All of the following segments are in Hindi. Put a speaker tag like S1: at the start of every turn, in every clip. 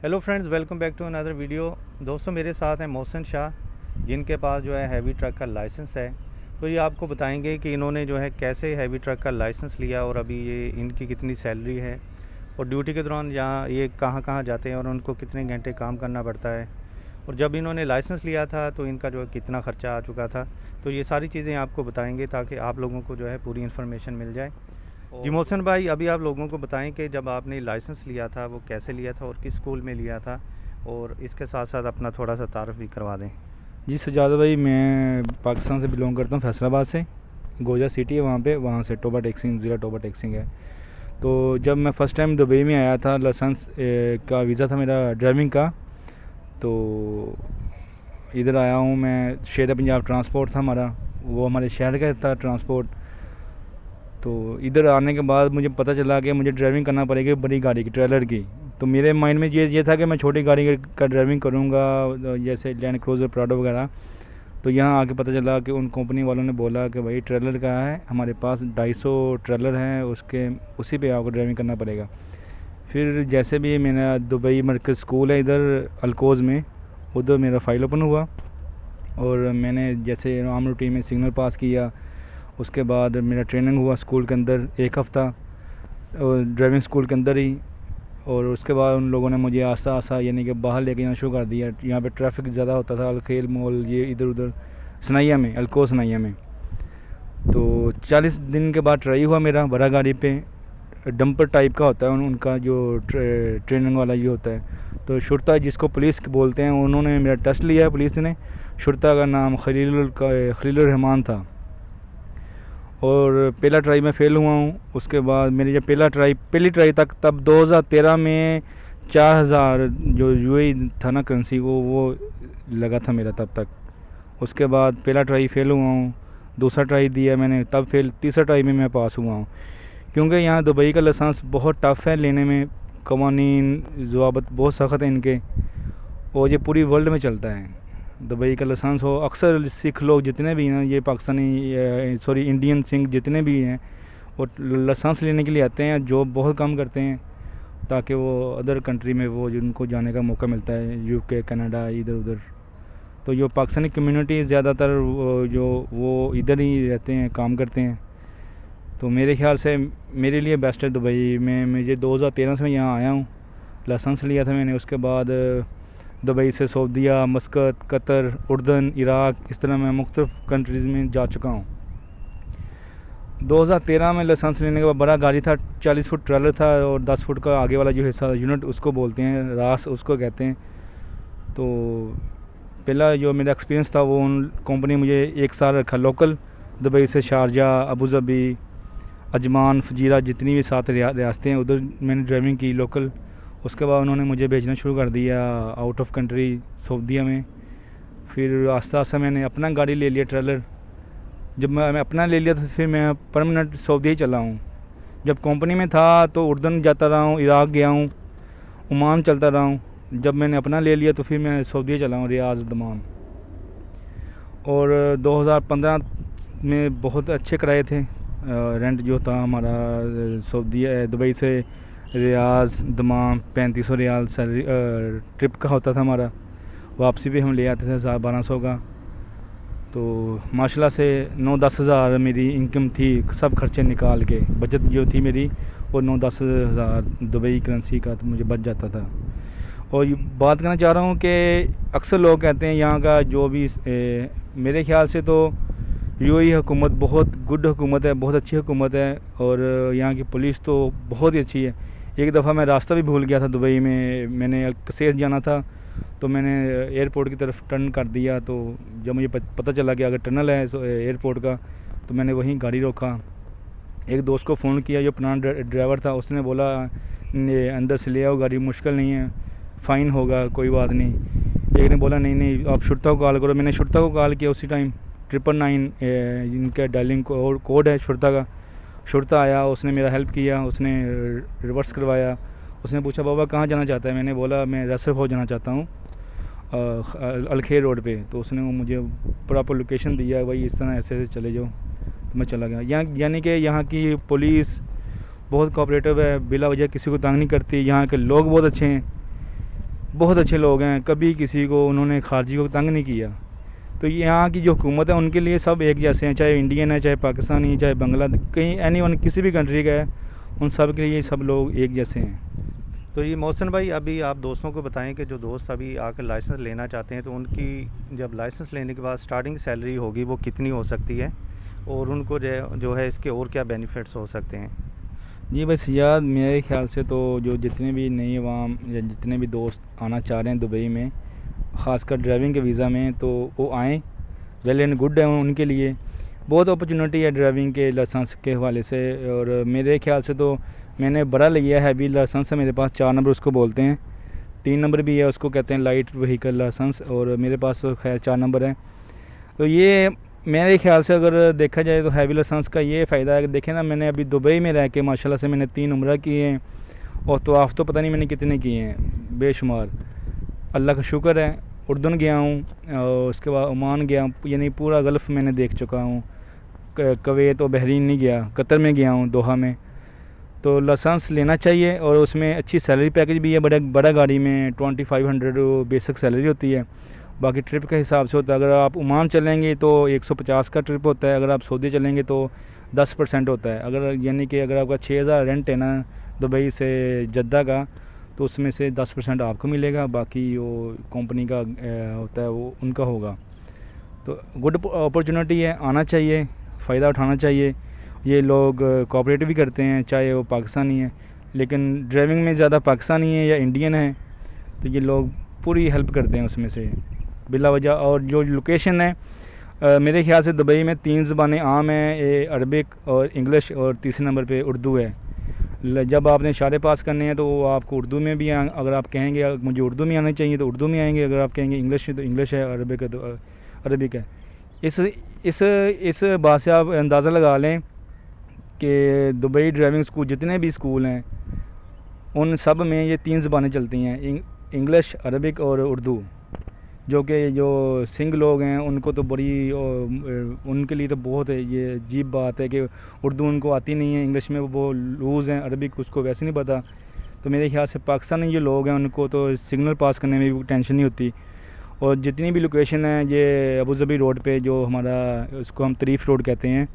S1: Hello friends, welcome back to another video. दोस्तों, मेरे साथ हैं मोहसिन शाह, जिनके पास जो है हैवी ट्रक का लाइसेंस है। तो ये आपको बताएंगे कि इन्होंने जो है कैसे हैवी ट्रक का लाइसेंस लिया और अभी ये इनकी कितनी सैलरी है और ड्यूटी के दौरान यहाँ ये कहाँ कहाँ जाते हैं और उनको कितने घंटे काम करना पड़ता है, और जब इन्होंने लाइसेंस लिया था तो इनका जो है कितना ख़र्चा आ चुका था। तो ये सारी चीज़ें आपको बताएंगे ताकि आप लोगों को जो है पूरी इन्फॉर्मेशन मिल जाए। जी मोहसिन भाई, अभी आप लोगों को बताएं कि जब आपने लाइसेंस लिया था वो कैसे लिया था और किस स्कूल में लिया था, और इसके साथ साथ अपना थोड़ा सा तारफ़ भी करवा दें।
S2: जी सजाद भाई, मैं पाकिस्तान से बिलोंग करता हूँ, फैसलाबाद से। गोजा सिटी है वहाँ से टोबा टेक्सिंग, ज़िला टोबा टेक्सिंग है। तो जब मैं फ़र्स्ट टाइम दुबई में आया था, लाइसेंस का वीज़ा था मेरा ड्राइविंग का। तो इधर आया हूँ मैं, शेर पंजाब ट्रांसपोर्ट था हमारा, वो हमारे शहर का था ट्रांसपोर्ट। तो इधर आने के बाद मुझे पता चला कि मुझे ड्राइविंग करना पड़ेगी बड़ी गाड़ी की, ट्रेलर की। तो मेरे माइंड में ये था कि मैं छोटी गाड़ी का ड्राइविंग करूँगा, जैसे लैंड क्रूज़र, प्राडो वगैरह। तो यहाँ आके पता चला कि उन कंपनी वालों ने बोला कि भाई ट्रेलर का है, हमारे पास 250 ट्रेलर हैं, उसी पे आपको ड्राइविंग करना पड़ेगा। फिर जैसे भी मेरा दुबई मरकज़ स्कूल है इधर अलकोज़ में, उधर मेरा फ़ाइल ओपन हुआ और मैंने जैसे आम रूटीन में सिग्नल पास किया। उसके बाद मेरा ट्रेनिंग हुआ स्कूल के अंदर 1 हफ़्ता, ड्राइविंग स्कूल के अंदर ही। और उसके बाद उन लोगों ने मुझे आस्ता आस्ता यानी कि बाहर लेके जाना शुरू कर दिया। यहाँ पे ट्रैफिक ज़्यादा होता था, अलखेल मॉल, ये इधर उधर सनाइया में, अलको सनाइया में। तो 40 दिन के बाद ट्राई हुआ मेरा बड़ा गाड़ी पे, डंपर टाइप का होता है उनका जो ट्रेनिंग वाला ये होता है। तो शुरता जिसको पुलिस बोलते हैं, उन्होंने मेरा टेस्ट लिया है पुलिस ने। शुरता का नाम खलीलुर रहमान था और पहला ट्राई में फ़ेल हुआ हूँ। उसके बाद मेरी जब पहली ट्राई तक, तब 2013 में 4000 जो यूएई था ना करेंसी, वो लगा था मेरा तब तक। उसके बाद पहला ट्राई फ़ेल हुआ हूँ, दूसरा ट्राई दिया मैंने तब फेल, तीसरा ट्राई में मैं पास हुआ हूँ। क्योंकि यहाँ दुबई का लाइसेंस बहुत टफ़ है लेने में, कवानीन ज़वाबत बहुत सख्त है इनके, और ये पूरी वर्ल्ड में चलता है। दुबई का लाइसेंस हो, अक्सर सिख लोग जितने भी हैं, ये पाकिस्तानी इंडियन सिख जितने भी हैं, वो लाइसेंस लेने के लिए आते हैं। जॉब बहुत कम करते हैं ताकि वो अदर कंट्री में वो जिनको जाने का मौका मिलता है, यूके, कनाडा, इधर उधर। तो जो पाकिस्तानी कम्युनिटी ज़्यादातर वो इधर ही रहते हैं, काम करते हैं। तो मेरे ख्याल से मेरे लिए बेस्ट है दुबई में। मुझे 2013 से मैं यहाँ आया हूँ, लाइसेंस लिया था मैंने। उसके बाद दुबई से सऊदीया, मस्कत, कतर, उर्दन, इराक, इस तरह मैं मुख्तलिफ़ कंट्रीज़ में जा चुका हूँ। 2013 में लाइसेंस लेने के बाद बड़ा गाड़ी था, 40 फुट ट्रेलर था और 10 फुट का आगे वाला जो हिस्सा यूनिट उसको बोलते हैं, रास उसको कहते हैं। तो पहला जो मेरा एक्सपीरियंस था वो उन कंपनी मुझे 1 साल रखा लोकल, दुबई से शारजा, अबू धाबी, अजमान, फजीरा, जितनी भी 7 रियासतें हैं उधर मैंने ड्राइविंग की लोकल। उसके बाद उन्होंने मुझे भेजना शुरू कर दिया आउट ऑफ कंट्री, सऊदीया में। फिर आस्ता आस्ता मैंने अपना गाड़ी ले लिया, ट्रेलर। जब मैं अपना ले लिया तो फिर मैं परमानेंट सऊदी ही चला हूँ। जब कंपनी में था तो उर्दन जाता रहा हूँ, इराक़ गया हूँ, ओमान चलता रहा हूँ। जब मैंने अपना ले लिया तो फिर मैं सऊदी चला हूँ, रियाज़, दमाम। और 2015 में बहुत अच्छे कराए थे। रेंट जो था हमारा सऊदी दुबई से रियाज़, दमाम 3500 रियाल ट्रिप का होता था हमारा। वापसी भी हम ले आते थे 1200 का। तो माशाल्लाह से 9-10 हज़ार मेरी इनकम थी, सब खर्चे निकाल के। बचत जो थी मेरी वो 9-10 हज़ार दुबई करेंसी का तो मुझे बच जाता था। और ये बात करना चाह रहा हूँ कि अक्सर लोग कहते हैं यहाँ का जो भी मेरे ख्याल से तो यूएई हुकूमत बहुत गुड हुकूमत है, बहुत अच्छी हुकूमत है। और यहाँ की पुलिस तो बहुत ही अच्छी है। एक दफ़ा मैं रास्ता भी भूल गया था दुबई में, मैंने कसेस जाना था तो मैंने एयरपोर्ट की तरफ टर्न कर दिया। तो जब मुझे पता चला कि अगर टनल है एयरपोर्ट का, तो मैंने वहीं गाड़ी रोका। एक दोस्त को फ़ोन किया जो पुराना ड्राइवर था, उसने बोला अंदर से ले आओ गाड़ी, मुश्किल नहीं है, फ़ाइन होगा, कोई बात नहीं। एक ने बोला नहीं नहीं आप शुरता को कॉल करो। मैंने शुरता को कॉल किया उसी टाइम, 999 इनका डायलिंग कोड है शुरता का। शुरता आया, उसने मेरा हेल्प किया, उसने रिवर्स करवाया। उसने पूछा बाबा कहाँ जाना चाहता है, मैंने बोला मैं रसफ हो जाना चाहता हूँ अलखेर रोड पे। तो उसने वो मुझे प्रॉपर लोकेशन दिया, भाई इस तरह ऐसे ऐसे चले जाओ। तो मैं चला गया। यहाँ यानी कि यहाँ की पुलिस बहुत कोऑपरेटिव है, बिला वजह किसी को तंग नहीं करती। यहाँ के लोग बहुत अच्छे हैं। बहुत अच्छे लोग हैं, कभी किसी को उन्होंने खारजी को तंग नहीं किया। तो यहाँ की जो हुकूमत है उनके लिए सब एक जैसे हैं, चाहे इंडियन है, चाहे पाकिस्तानी, चाहे बंगला, कहीं एनी वन किसी भी कंट्री का है, उन सब के लिए सब लोग एक जैसे हैं।
S1: तो ये मोहसिन भाई, अभी आप दोस्तों को बताएं कि जो दोस्त अभी आकर लाइसेंस लेना चाहते हैं तो उनकी जब लाइसेंस लेने के बाद स्टार्टिंग सैलरी होगी वो कितनी हो सकती है, और उनको जो है इसके और क्या बेनिफिट्स हो सकते हैं?
S2: जी बस यार, मेरे ख्याल से तो जो जितने भी नई अवाम या जितने भी दोस्त आना चाह रहे हैं दुबई में, ख़ासकर ड्राइविंग के वीज़ा में, तो वो आएँ, वेल एंड गुड है उनके लिए। बहुत अपॉर्चुनिटी है ड्राइविंग के लाइसेंस के हवाले से। और मेरे ख्याल से तो मैंने बड़ा लिया है, हैवी लाइसेंस है मेरे पास, 4 नंबर उसको बोलते हैं, 3 नंबर भी है उसको कहते हैं लाइट व्हीकल लाइसेंस, और मेरे पास तो खैर 4 नंबर है। तो ये मेरे ख्याल से अगर देखा जाए तो हैवी लाइसेंस का ये फ़ायदा है कि देखें ना, मैंने अभी दुबई में रह के माशाल्लाह से मैंने 3 उम्रा किए हैं, और तवाफ़ तो पता नहीं मैंने कितने किए हैं, बेशुमार, अल्लाह का शुक्र है। उर्दन गया हूँ, और उसके बाद ओमान गया हूँ, यानी पूरा गल्फ़ मैंने देख चुका हूँ। कुवैत और बहरीन नहीं गया, कतर में गया हूँ, दोहा में। तो लाइसेंस लेना चाहिए, और उसमें अच्छी सैलरी पैकेज भी है। बड़ा गाड़ी में 2500 बेसिक सैलरी होती है, बाकी ट्रिप के हिसाब से होता है। अगर आप ओमान चलेंगे तो 150 का ट्रिप होता है, अगर आप सऊदी चलेंगे तो 10% होता है। अगर यानी कि अगर आपका 6000 रेंट है ना दुबई से जद्दा का, तो उसमें से 10% आपको मिलेगा, बाकी वो कंपनी का होता है, वो उनका होगा। तो गुड अपॉर्चुनिटी है, आना चाहिए, फ़ायदा उठाना चाहिए। ये लोग कोऑपरेट भी करते हैं, चाहे वो पाकिस्तानी है, लेकिन ड्राइविंग में ज़्यादा पाकिस्तानी है या इंडियन है, तो ये लोग पूरी हेल्प करते हैं उसमें से बिला वजह। और जो लोकेशन है, मेरे ख्याल से दुबई में 3 ज़बानें आम हैं, ये अरबिक और इंग्लिश, और तीसरे नंबर पे उर्दू है। जब आपने इशारे पास करने हैं तो वो आपको उर्दू में भी अगर आप कहेंगे मुझे उर्दू में आना चाहिए तो उर्दू में आएंगे, अगर आप कहेंगे इंग्लिश तो इंग्लिश है, अरबिक है तो अरबिक है। इस बात से आप अंदाज़ा लगा लें कि दुबई ड्राइविंग स्कूल जितने भी स्कूल हैं उन सब में ये 3 ज़बानें चलती हैं, इंग्लिश, अरबिक और उर्दू। जो कि जो सिंह लोग हैं उनको तो बड़ी उनके लिए तो बहुत है ये अजीब बात है कि उर्दू उनको आती नहीं है, इंग्लिश में वो लूज़ हैं, अरबिक उसको वैसे नहीं पता। तो मेरे ख्याल से पाकिस्तानी जो लोग हैं उनको तो सिग्नल पास करने में भी टेंशन नहीं होती। और जितनी भी लोकेशन है, ये अबू ज़बी रोड पे जो हमारा, उसको हम तरीफ़ रोड कहते हैं,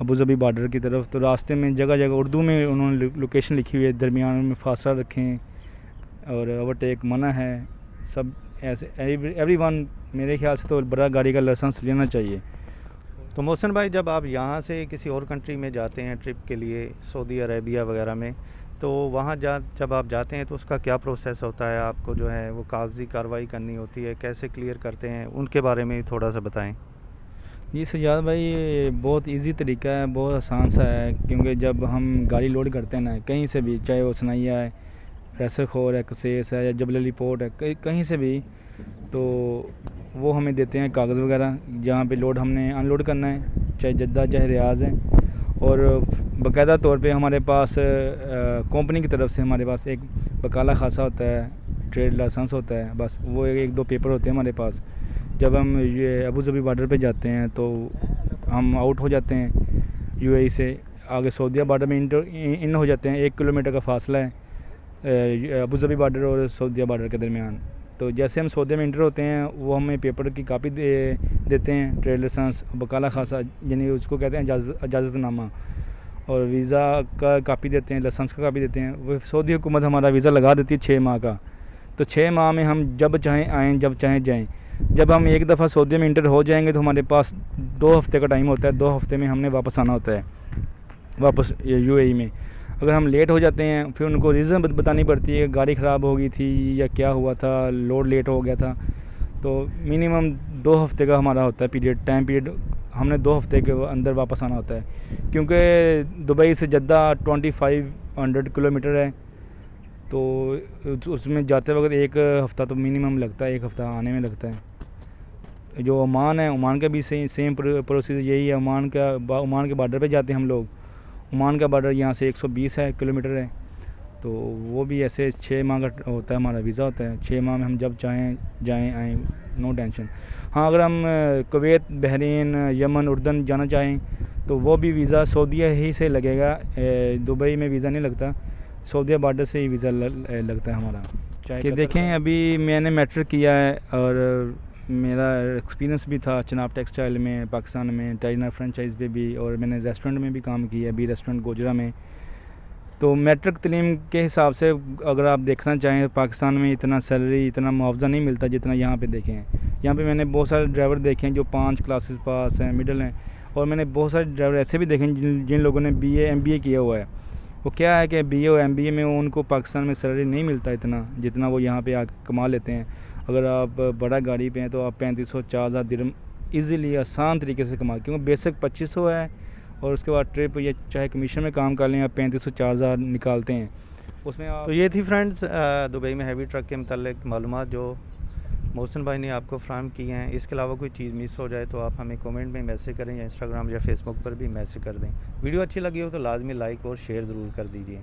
S2: अबू ज़बी बॉर्डर की तरफ, तो रास्ते में जगह जगह उर्दू में उन्होंने लोकेशन लिखी हुई है, दरमियान में फासला रखें और ओवरटेक मना है, सब ऐसे एवरीवन। मेरे ख्याल से तो बड़ा गाड़ी का लाइसेंस लेना चाहिए।
S1: तो मोहसिन भाई, जब आप यहाँ से किसी और कंट्री में जाते हैं ट्रिप के लिए, सऊदी अरेबिया वगैरह में, तो वहाँ जब आप जाते हैं तो उसका क्या प्रोसेस होता है? आपको जो है वो कागज़ी कार्रवाई करनी होती है, कैसे क्लियर करते हैं, उनके बारे में थोड़ा सा बताएं।
S2: जी सजाद भाई, ये बहुत इजी तरीका है, बहुत आसान सा है। क्योंकि जब हम गाड़ी लोड करते हैं ना कहीं से भी, चाहे वो सनैया है, रसरखोर है, कसेस है, या जबल अली पोर्ट है, कहीं से भी, तो वो हमें देते हैं कागज़ वगैरह जहाँ पे लोड हमने अनलोड करना है, चाहे जद्दा चाहे रियाज़ है। और बाकायदा तौर पे हमारे पास कंपनी की तरफ से हमारे पास एक वकाला खासा होता है, ट्रेड लाइसेंस होता है, बस वो 1-2 पेपर होते हैं हमारे पास। जब हम ये अबू ज़बी बॉर्डर पे जाते हैं तो हम आउट हो जाते हैं यूएई से, आगे सऊदीया बॉर्डर में इन हो जाते हैं। 1 किलोमीटर का फासला है अबू ज़बी बॉर्डर और सऊदीया बॉर्डर के दरमियान। तो जैसे हम सऊदीया में इंटर होते हैं, वो हमें पेपर की कापी देते हैं, ट्रेड लाइसेंस, वकाला खासा, यानी उसको कहते हैं इजाज़तनामा, और वीज़ा का कापी देते हैं, लाइसेंस का कापी देते हैं। वो सऊदी हुकूमत हमारा वीज़ा लगा देती है 6 माह का। तो 6 माह में हम जब चाहें आएँ, जब चाहें जाएँ। जब हम एक दफ़ा सऊदी में इंटर हो जाएंगे तो हमारे पास 2 हफ़्ते का टाइम होता है, 2 हफ़्ते में हमने वापस आना होता है, वापस यूएई में। अगर हम लेट हो जाते हैं फिर उनको रीज़न बतानी पड़ती है, गाड़ी ख़राब हो गई थी या क्या हुआ था, लोड लेट हो गया था। तो मिनिमम 2 हफ़्ते का हमारा होता है टाइम पीरियड, हमने 2 हफ़्ते के अंदर वापस आना होता है। क्योंकि दुबई से जद्दा 2500 किलोमीटर है, तो उसमें जाते वक्त 1 हफ़्ता तो मिनिमम लगता है, 1 हफ़्ता आने में लगता है। जो ओमान है, ओमान का भी सेम प्रोसीजर यही है। ओमान के बॉर्डर पे जाते हैं हम लोग। ओमान का बॉर्डर यहाँ से 120 किलोमीटर है, तो वो भी ऐसे 6 माह का होता है, हमारा वीज़ा होता है। 6 माह में हम जब चाहें जाएं आएँ, नो टेंशन। हाँ, अगर हम कुवैत, बहरीन, यमन, उर्दन जाना चाहें तो वो भी वीज़ा सऊदीया ही से लगेगा, दुबई में वीज़ा नहीं लगता, सऊदीया बॉर्डर से ही वीज़ा लगता है हमारा। कि
S1: कतर
S2: देखें
S1: का?
S2: अभी मैंने मैट्रिक किया है और मेरा एक्सपीरियंस भी था चिनाब टेक्सटाइल में पाकिस्तान में, टाइना फ्रेंचाइज पे भी, और मैंने रेस्टोरेंट में भी काम किया है, बी रेस्टोरेंट गोजरा में। तो मैट्रिक तलीम के हिसाब से अगर आप देखना चाहें पाकिस्तान में इतना सैलरी, इतना मुआवजा नहीं मिलता जितना यहाँ पे देखे हैं। यहाँ पे मैंने बहुत सारे ड्राइवर देखे हैं जो 5 क्लासेस पास हैं, मिडिल हैं, और मैंने बहुत सारे ड्राइवर ऐसे भी देखे हैं जिन लोगों ने BA MBA किया हुआ है। वो क्या है कि BA और MBA में उनको पाकिस्तान में सैलरी नहीं मिलता इतना जितना वो यहाँ पे आके कमा लेते हैं। अगर आप बड़ा गाड़ी पे हैं तो आप 3500-4000 दिरहम ईज़िली आसान तरीके से कमा, क्योंकि बेसिक 2500 है और उसके बाद ट्रिप या चाहे कमीशन में काम कर लें आप 3500-4000 निकालते हैं उसमें आप।
S1: तो ये थी फ्रेंड्स दुबई में हैवी ट्रक के मतलब मालूमात जो मोहसिन भाई ने आपको फ्राहम किए हैं। इसके अलावा कोई चीज़ मिस हो जाए तो आप हमें कमेंट में मैसेज करें या इंस्टाग्राम या फेसबुक पर भी मैसेज कर दें। वीडियो अच्छी लगी हो तो लाजमी लाइक और शेयर ज़रूर कर दीजिए।